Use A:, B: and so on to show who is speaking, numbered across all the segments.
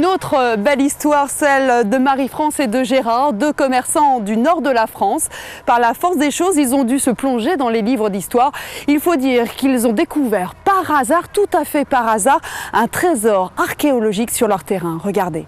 A: Une autre belle histoire, celle de Marie-France et de Gérard, deux commerçants du nord de la France. Par la force des choses, ils ont dû se plonger dans les livres d'histoire. Il faut dire qu'ils ont découvert par hasard, tout à fait par hasard, un trésor archéologique sur leur terrain. Regardez.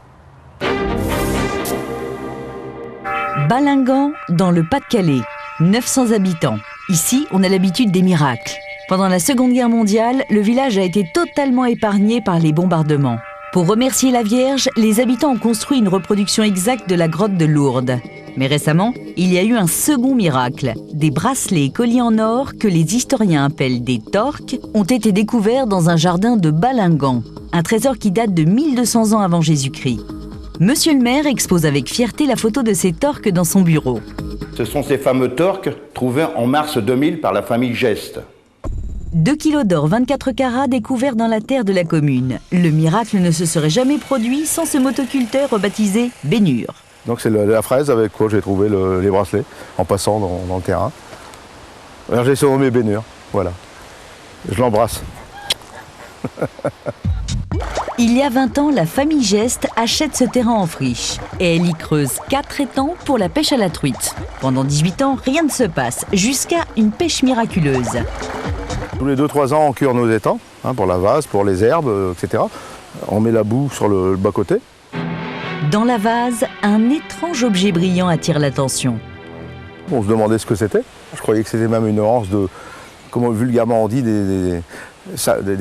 B: Balingan, dans le Pas-de-Calais, 900 habitants. Ici, on a l'habitude des miracles. Pendant la Seconde Guerre mondiale, le village a été totalement épargné par les bombardements. Pour remercier la Vierge, les habitants ont construit une reproduction exacte de la grotte de Lourdes. Mais récemment, il y a eu un second miracle. Des bracelets et colliers en or, que les historiens appellent des torques, ont été découverts dans un jardin de Balingan. Un trésor qui date de 1200 ans avant Jésus-Christ. Monsieur le maire expose avec fierté la photo de ces torques dans son bureau.
C: Ce sont ces fameux torques trouvés en mars 2000 par la famille Geste.
B: 2 kilos d'or 24 carats découverts dans la terre de la commune. Le miracle ne se serait jamais produit sans ce motoculteur rebaptisé Bénur.
D: Donc c'est la fraise avec quoi j'ai trouvé les bracelets en passant dans le terrain. Alors j'ai surnommé Bénur, voilà. Je l'embrasse.
B: Il y a 20 ans, la famille Geste achète ce terrain en friche. Et elle y creuse 4 étangs pour la pêche à la truite. Pendant 18 ans, rien ne se passe, jusqu'à une pêche miraculeuse.
D: Tous les 2-3 ans, on cure nos étangs, pour la vase, pour les herbes, etc. On met la boue sur le bas-côté.
B: Dans la vase, un étrange objet brillant attire l'attention.
D: On se demandait ce que c'était. Je croyais que c'était même une anse de, comme vulgairement on dit, des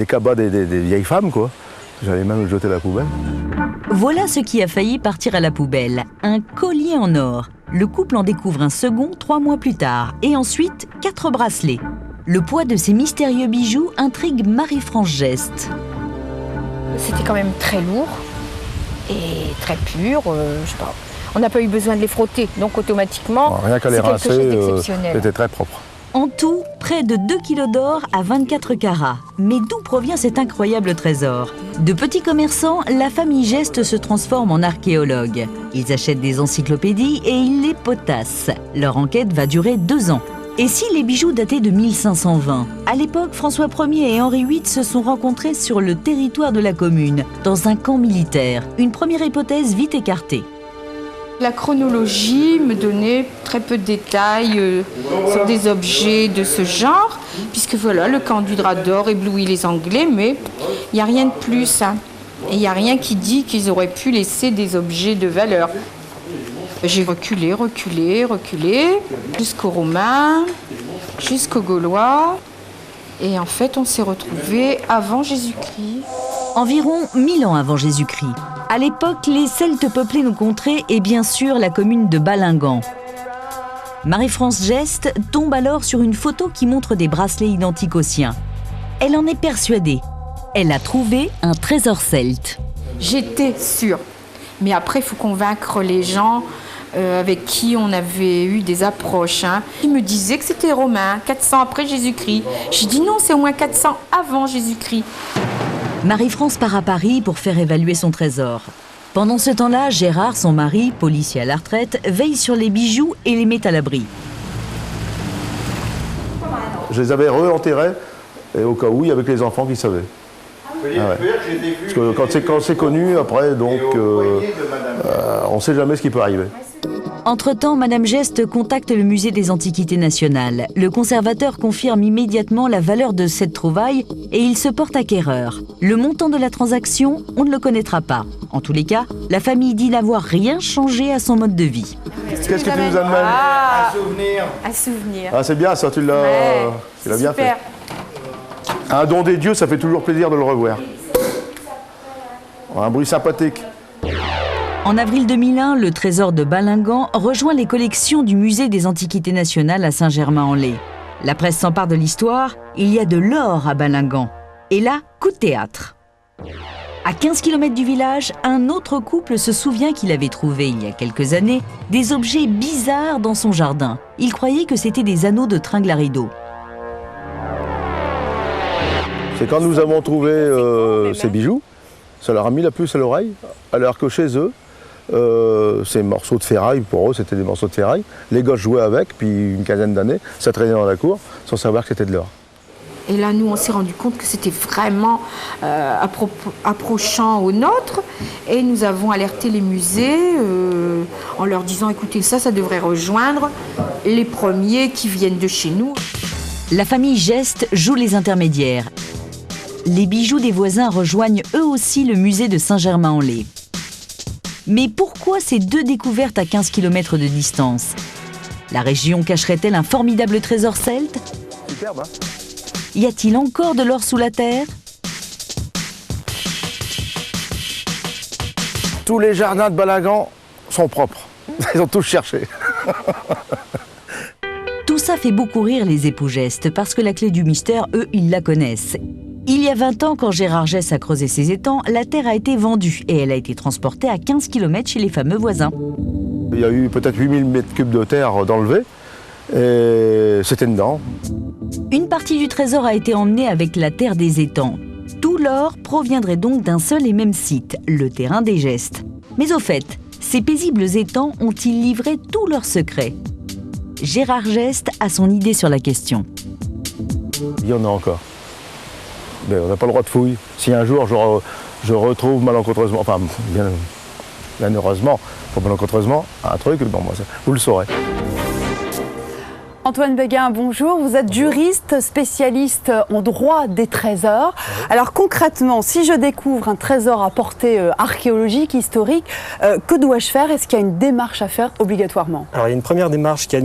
D: cabas des vieilles femmes, quoi. J'allais même le jeter à la poubelle.
B: Voilà ce qui a failli partir à la poubelle. Un collier en or. Le couple en découvre un second 3 mois plus tard. Et ensuite, 4 bracelets. Le poids de ces mystérieux bijoux intrigue Marie-France Geste.
E: C'était quand même très lourd et très pur. Je sais pas. On n'a pas eu besoin de les frotter, donc automatiquement,
D: rien qu'à les rincer, c'était très propre.
B: En tout, près de 2 kilos d'or à 24 carats. Mais d'où provient cet incroyable trésor? De petits commerçants, la famille Geste se transforme en archéologues. Ils achètent des encyclopédies et ils les potassent. Leur enquête va durer 2 ans. Et si les bijoux dataient de 1520? À l'époque, François Ier et Henri VIII se sont rencontrés sur le territoire de la commune, dans un camp militaire. Une première hypothèse vite écartée.
E: La chronologie me donnait très peu de détails sur des objets de ce genre, puisque voilà, le camp du drap d'or éblouit les Anglais, mais il n'y a rien de plus. Et il n'y a rien qui dit qu'ils auraient pu laisser des objets de valeur. J'ai reculé, jusqu'aux Romains, jusqu'aux Gaulois. Et en fait, on s'est retrouvés avant Jésus-Christ.
B: Environ 1000 ans avant Jésus-Christ. À l'époque, les Celtes peuplaient nos contrées et bien sûr la commune de Balingan. Marie-France Geste tombe alors sur une photo qui montre des bracelets identiques aux siens. Elle en est persuadée. Elle a trouvé un trésor celte.
E: J'étais sûre. Mais après, il faut convaincre les gens avec qui on avait eu des approches. Ils me disaient que c'était romain, 400 après Jésus-Christ. J'ai dit non, c'est au moins 400 avant Jésus-Christ.
B: Marie-France part à Paris pour faire évaluer son trésor. Pendant ce temps-là, Gérard, son mari, policier à la retraite, veille sur les bijoux et les met à l'abri.
D: Je les avais re-enterrés, et au cas où, il y avait que les enfants qui savaient. Parce que quand c'est connu, après, donc, on ne sait jamais ce qui peut arriver.
B: Entre-temps, Madame Geste contacte le musée des Antiquités nationales. Le conservateur confirme immédiatement la valeur de cette trouvaille et il se porte acquéreur. Le montant de la transaction, on ne le connaîtra pas. En tous les cas, la famille dit n'avoir rien changé à son mode de vie.
D: Qu'est-ce que tu nous amènes?
E: Un souvenir. Un souvenir.
D: Ah, c'est bien ça, tu l'as bien fait. Un don des dieux, ça fait toujours plaisir de le revoir. Un bruit sympathique.
B: En avril 2001, le trésor de Balingan rejoint les collections du musée des Antiquités nationales à Saint-Germain-en-Laye. La presse s'empare de l'histoire, il y a de l'or à Balingan. Et là, coup de théâtre. À 15 km du village, un autre couple se souvient qu'il avait trouvé, il y a quelques années, des objets bizarres dans son jardin. Il croyait que c'était des anneaux de tringle à rideaux.
D: C'est quand nous avons trouvé ces bijoux, ça leur a mis la puce à l'oreille, alors que chez eux, ces morceaux de ferraille, pour eux c'était des morceaux de ferraille, les gosses jouaient avec, puis une quinzaine d'années, ça traînait dans la cour, sans savoir que c'était de l'or.
E: Et là, nous, on s'est rendu compte que c'était vraiment approchant au nôtre. Et nous avons alerté les musées en leur disant, écoutez, ça devrait rejoindre les premiers qui viennent de chez nous.
B: La famille Geste joue les intermédiaires. Les bijoux des voisins rejoignent eux aussi le musée de Saint-Germain-en-Laye. Mais pourquoi ces deux découvertes à 15 km de distance? La région cacherait-elle un formidable trésor celte?
D: Superbe, hein?
B: Y a-t-il encore de l'or sous la terre?
D: Tous les jardins de Balagan sont propres. Ils ont tous cherché.
B: Tout ça fait beaucoup rire les époux Geste, parce que la clé du mystère, eux, ils la connaissent. Il y a 20 ans, quand Gérard Geste a creusé ses étangs, la terre a été vendue et elle a été transportée à 15 km chez les fameux voisins.
D: Il y a eu peut-être 8000 m3 de terre d'enlevé et c'était dedans.
B: Une partie du trésor a été emmenée avec la terre des étangs. Tout l'or proviendrait donc d'un seul et même site, le terrain des Gestes. Mais au fait, ces paisibles étangs ont-ils livré tous leurs secrets? Gérard Geste a son idée sur la question.
D: Il y en a encore. Mais on n'a pas le droit de fouiller. Si un jour je retrouve malencontreusement, enfin bien heureusement, pour malencontreusement, un truc, bon, moi, vous le saurez.
A: Antoine Béguin, bonjour. Vous êtes juriste, spécialiste en droit des trésors. Alors concrètement, si je découvre un trésor à portée archéologique, historique, que dois-je faire? Est-ce qu'il y a une démarche à faire obligatoirement?
F: Alors il y a une première démarche qui est